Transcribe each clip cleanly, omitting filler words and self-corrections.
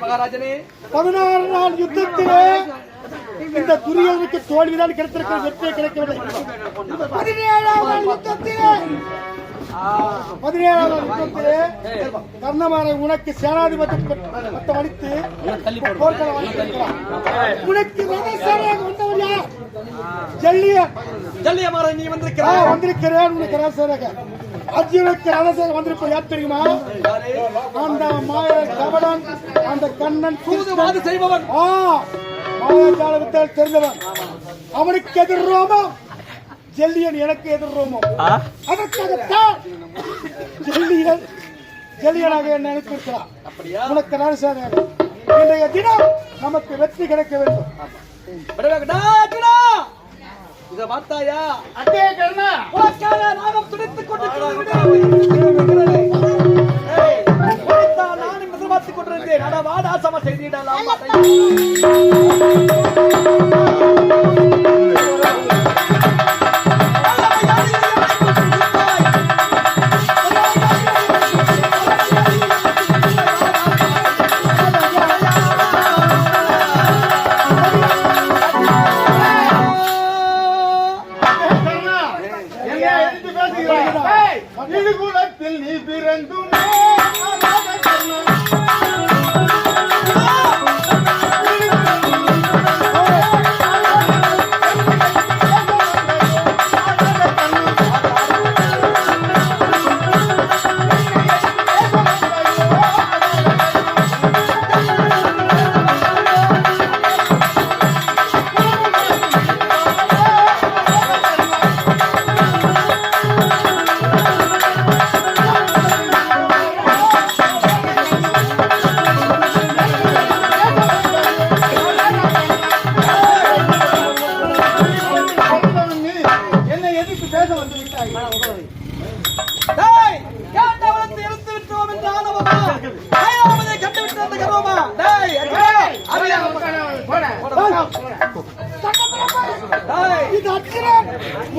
மகாராஜனே, 16 நாள் யுத்தத்திலே இந்த துரியோதனுக்கு தோல்விதான் கிடைத்திருக்கிற, வெற்றியை கிடைக்கவில்லை. 17ஆம் நாள் யுத்தத்திலே கர்ணமாரை உனக்கு சேனாதிபதி பட்டம் அளித்து போர்க்களம் அளித்திருக்கிறார். உனக்கு வந்தவன் யார்? ஜல்லியமாரை நீ வந்திருக்கிறாய். வந்திருக்கிறேன். உனக்கு ரசரக அர்ஜுனுக்கு ரசரக வந்திருப்ப யார் தெரியுமா? அந்த மாய கபடன், அந்த கண்ணன் சூதுவாது செய்பவன், மாயாஜால வித்தால் தெரிந்தவன். அவனுக்கு எதிர் ரோமம் ஜெல்லியன், எனக்கு எதிர் ரோமம். அதற்காகத்தான் ஜெல்லியனாக என்ன அனுப்பியிருக்கிறார். உனக்கு ரசரக இன்றைய தினம் நமக்கு வெற்றி கிடைக்க வேண்டும். இத பார்த்தாயா? அட்டே கர்ணா, உனக்காக நாகம் துடித்துக் கொண்டிருக்கிறேன். நானும் எதிர்பார்த்துக் கொண்டிருந்தேன். அட வாடா, சம செய்திடலாம். குலத்தில் நீ பிறந்தும்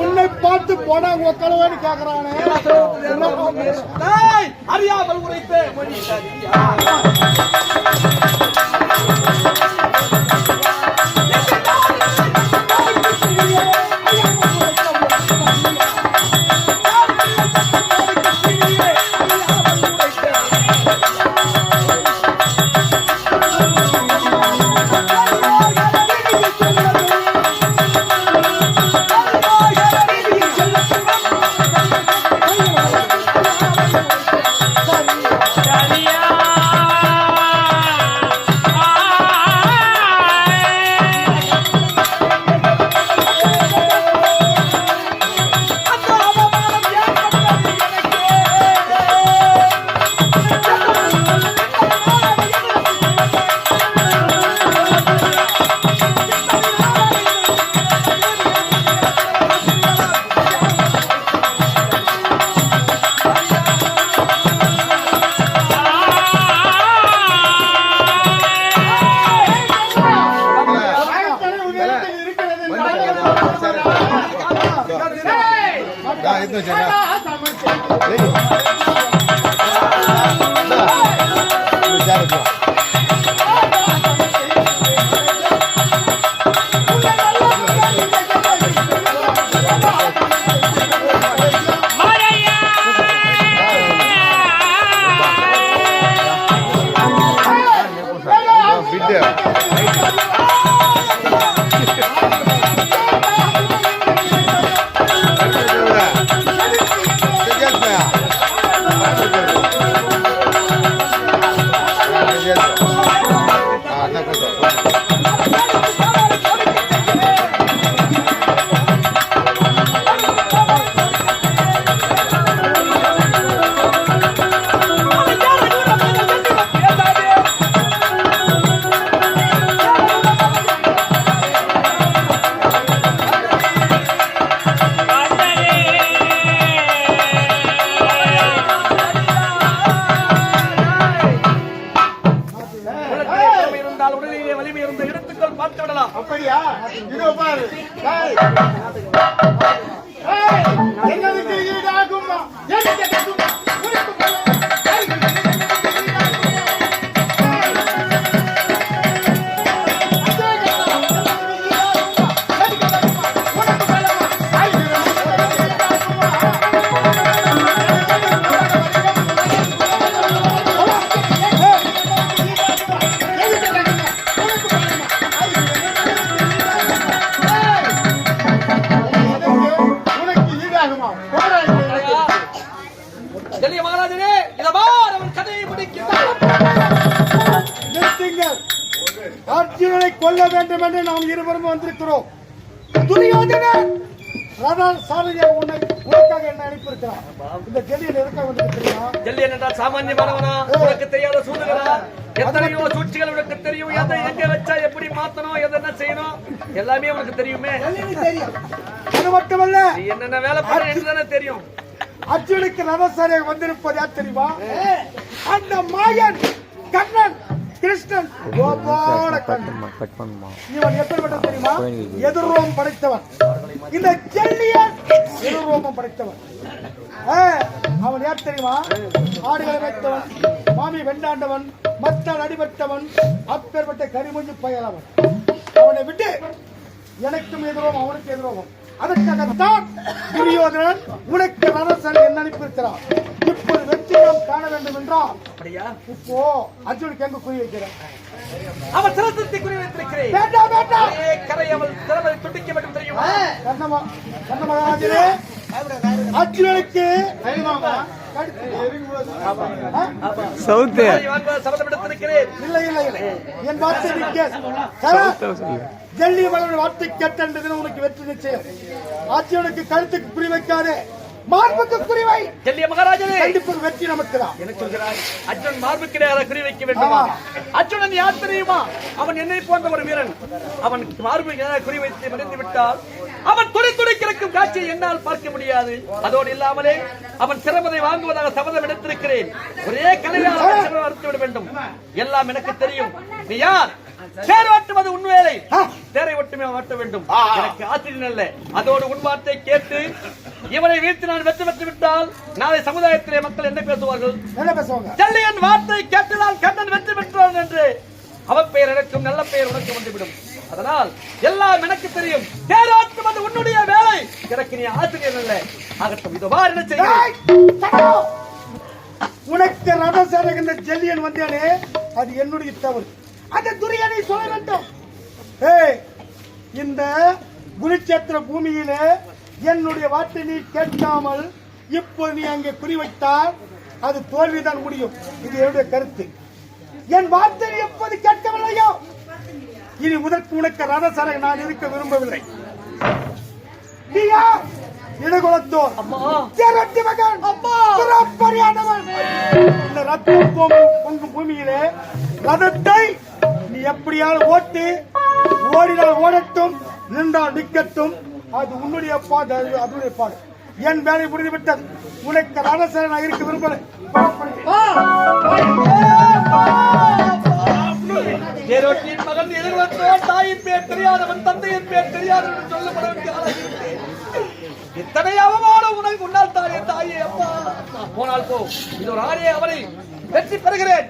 உன்னை பார்த்து போனா உக்கலவேன்னு கேக்குறானே. அறியாமல் உரைத்து அப்படியா? இதோ பாரு. டேய். ஏய், என்னதுக்கு ஈடாகுமா? எனக்கு கேட்குமா? உனக்கு பலமா? ஏய், டெல்லி மகாராஜனே, இத பார், அவன் கதையை முடிக்கிறான். நிறுத்துங்கள். அர்ஜுனனை கொல்ல வேண்டும் என்று நாம் இருவரும் வந்திருக்கிறோம். துரியோதனன் சாரதியா உனக்காக என்ன அனுப்பியிருக்கிறான். இந்த ஜெல்லியன் எதுக்காக வந்திருக்கிறான்? ஜெல்லியன் என்றால் சாமானியமானவனா? உனக்கு தெரியாத சூழ்நிலை எத்தனையோ சூழ்ச்சிகள் உனக்கு தெரியும். எதை எங்க வச்சா எப்படி மாத்தணும், எதை என்ன செய்யணும் எல்லாமே உனக்கு தெரியுமே. தெரியும். அது மட்டுமல்ல, நீ என்னென்ன வேலை பண்ண என்னதானே தெரியும். அர்ஜுனுக்கு ரதசாரியாக வந்திருப்பது யார் தெரியுமா? அந்த மாயன் கண்ணன் கிருஷ்ணன் கோபால கண்ணன். இவன் எப்படிப்பட்டவன் தெரியுமா? எதிர்ரோமம் படைத்தவன். இந்த ஜெல்லியன் எதிர்ரோமம் படைத்தவன். அவன் யார் தெரியுமா? ஆடுகளை வைத்தவன், மாமி வெண்டாண்டவன், மத்தால் அடிபட்டவன், அப்பேற்பட்ட கரிமொழி பயலவன். அவனை விட்டு எனக்கும் எதிரோம் அவனுக்கு எதிரோம். அதற்காகத்தான் துரியோதனன் உனக்கு ரதசாரி என்ன அனுப்பியிருக்கிறான். இப்போது வெற்றிடம் காண வேண்டும் என்றால் அப்படியா? இப்போ அர்ஜுனுக்கு எங்க குறி வைக்கிறேன்? அவன் சிரசத்தை குறி வைத்திருக்கிறேன். வேண்டாம் வேண்டாம். கரை அவள் திறமை துண்டிக்க வேண்டும் தெரியுமா? கண்ண மகாராஜரே, அர்ஜுனனுக்கு சவுத்து சபதம் எடுத்திருக்கிறேன். இல்லை இல்லை இல்லை, என் வார்த்தை ஜெல்லி மகன் வார்த்தை கேட்டது உனக்கு வெற்றி நிச்சயம். அர்ஜுனுக்கு கழுத்துக்கு குறி வைக்காதே, மார்புக்கு குறிவை. ஜெல்லிய மகாராஜனே, கண்டிப்பாக வெற்றி நமக்கு தான். என்ன சொல்கிறாய்? அர்ஜுன் மார்புக்கு குறி வைக்க வேண்டுமா? அர்ஜுனன் யார் தெரியுமா? அவன் என்னை போன்ற ஒரு வீரன். அவன் மார்புக்கு குறி வைத்து மறைந்து விட்டால் அவன் துடி துடிக்கும் காட்சியை என்னால் பார்க்க முடியாது. அதோடு இல்லாமலே அவன் சிறப்பதை வாங்குவதாக சபதம் எடுத்திருக்கிறேன். ஒரே கலையால் மறுத்துவிட வேண்டும். எல்லாம் எனக்கு தெரியும். நீ யார்? தேர் ஓட்டுவது உன் வேலை. தேரை ஒட்டுமே ஓட்ட வேண்டும். எனக்கு ஆச்சரியம் அல்ல. அதோடு உன் வார்த்தை கேட்டு இவனை வீழ்த்தி நான் வெற்றி பெற்று விட்டால் நாளை சமுதாயத்திலே மக்கள் என்ன பேசுவார்கள்? என்ன பேசுவாங்க? ஜெல்லியன் வார்த்தை கேட்டு நான் கண்ணன் வெற்றி பெற்றான் என்று அவன் பெயர் எனக்கும் நல்ல பெயர் உனக்கு வந்துவிடும். அதனால் எல்லாம் எனக்கு தெரியும். தேராட்டுவது உன்னுடைய வேலை. எனக்கு நீ ஆசிரியர் அல்ல. ஆகட்டும், இதோ வார் என்ன செய்ய. உனக்கு ரதசாரக இந்த ஜெல்லியன் வந்தானே, அது என்னுடைய தவறு. அந்த துரியனை சொல்ல வேண்டும். இந்த குருச்சேத்திர பூமியிலே என்னுடைய வார்த்தை நீ கேட்காமல் இப்போது நீ அங்கே குறி வைத்தால் அது தோல்விதான் முடியும். இது என்னுடைய கருத்து. என் வார்த்தை எப்போது கேட்கவில்லையோ இனி முதற்கு உனக்கு ரதசாரக நான் இருக்க விரும்பவில்லை. இடகுலத்தோர் திரட்டி மகன் புறப்பரியாதவன். இந்த ரத்தம் பொங்கும் பூமியிலே ரதத்தை நீ எப்படியாவது ஓட்டி, ஓடினால் ஓடட்டும், நின்றால் நிற்கட்டும். அது உன்னுடைய பாடு, அதனுடைய பாடு. என் வேலை முடிந்துவிட்டது. உனக்கு ரதசாரக நான் இருக்க விரும்பலை. தேரோட்டியின் மகன் எதிர்வந்தோன் தாயின் பேர் தெரியாதவன் தந்தையின் பேர் தெரியாதவன் சொல்லப்பட வேண்டிய இத்தனை அவமானம் உனக்கு உன்னால் தாயே தாயே அப்பா. போனால் போ, இது ஒரு ஆணையை அவனை வெற்றி பெறுகிறேன்.